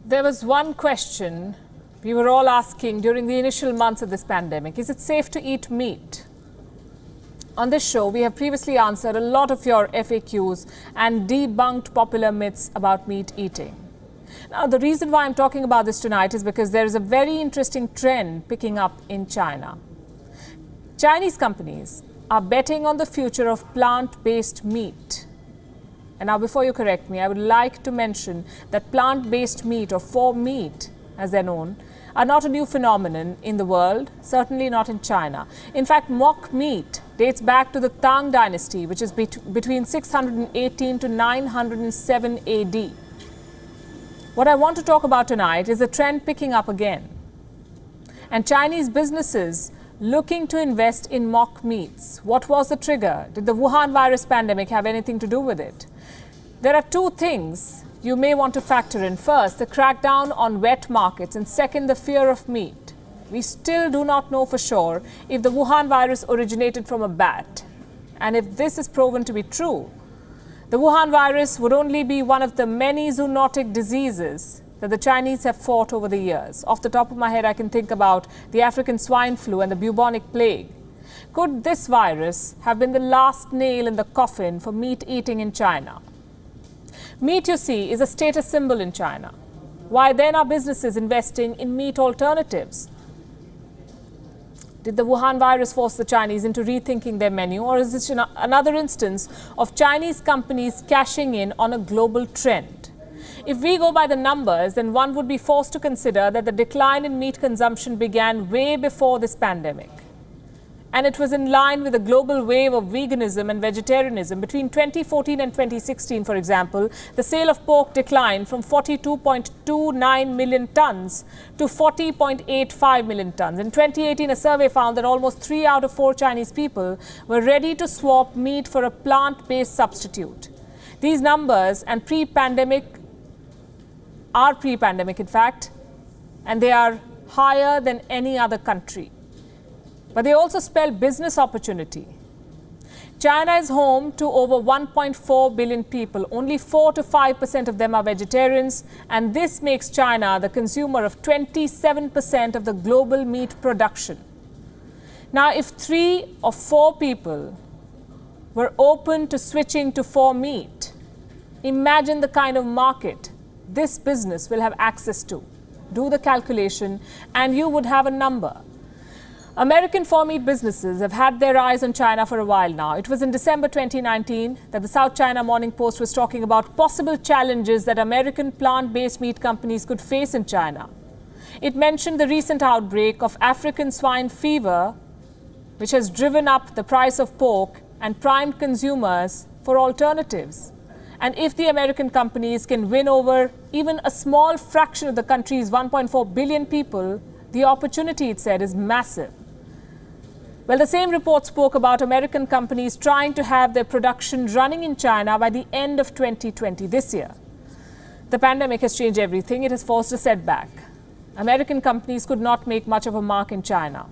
There was one question we were all asking during the initial months of this pandemic. Is it safe to eat meat? On this show, we have previously answered a lot of your FAQs and debunked popular myths about meat eating. Now, the reason why I'm talking about this tonight is because there is a very interesting trend picking up in China. Chinese companies are betting on the future of plant-based meat. And now, before you correct me, I would like to mention that plant-based meat, or faux meat as they're known, are not a new phenomenon in the world, certainly not in China. In fact, mock meat dates back to the Tang dynasty, which is between 618 to 907 AD. What I want to talk about tonight is a trend picking up again. And Chinese businesses looking to invest in mock meats. What was the trigger? Did the Wuhan virus pandemic have anything to do with it? There are two things you may want to factor in. First, the crackdown on wet markets, and second, the fear of meat. We still do not know for sure if the Wuhan virus originated from a bat. And if this is proven to be true, the Wuhan virus would only be one of the many zoonotic diseases that the Chinese have fought over the years. Off the top of my head, I can think about the African swine flu and the bubonic plague. Could this virus have been the last nail in the coffin for meat eating in China? Meat, you see, is a status symbol in China. Why then are businesses investing in meat alternatives? Did the Wuhan virus force the Chinese into rethinking their menu, or is this another instance of Chinese companies cashing in on a global trend? If we go by the numbers, then one would be forced to consider that the decline in meat consumption began way before this pandemic. And it was in line with a global wave of veganism and vegetarianism. Between 2014 and 2016, for example, the sale of pork declined from 42.29 million tons to 40.85 million tons. In 2018, a survey found that almost 3 out of 4 Chinese people were ready to swap meat for a plant-based substitute. These numbers are pre-pandemic, in fact, and they are higher than any other country. But they also spell business opportunity. China is home to over 1.4 billion people. Only 4 to 5% of them are vegetarians, and this makes China the consumer of 27% of the global meat production. Now, if 3 or 4 people were open to switching to faux meat, imagine the kind of market this business will have access to. Do the calculation, and you would have a number. American faux meat businesses have had their eyes on China for a while now. It was in December 2019 that the South China Morning Post was talking about possible challenges that American plant-based meat companies could face in China. It mentioned the recent outbreak of African swine fever, which has driven up the price of pork and primed consumers for alternatives. And if the American companies can win over even a small fraction of the country's 1.4 billion people, the opportunity, it said, is massive. Well, the same report spoke about American companies trying to have their production running in China by the end of 2020, this year. The pandemic has changed everything. It has forced a setback. American companies could not make much of a mark in China.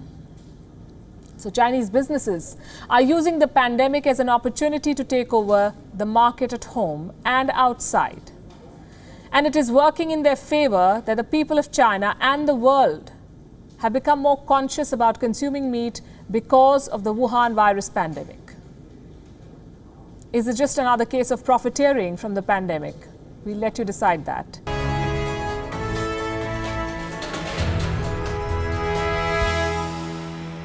So Chinese businesses are using the pandemic as an opportunity to take over the market at home and outside. And it is working in their favor that the people of China and the world have become more conscious about consuming meat because of the Wuhan virus pandemic. Is it just another case of profiteering from the pandemic? We'll let you decide that.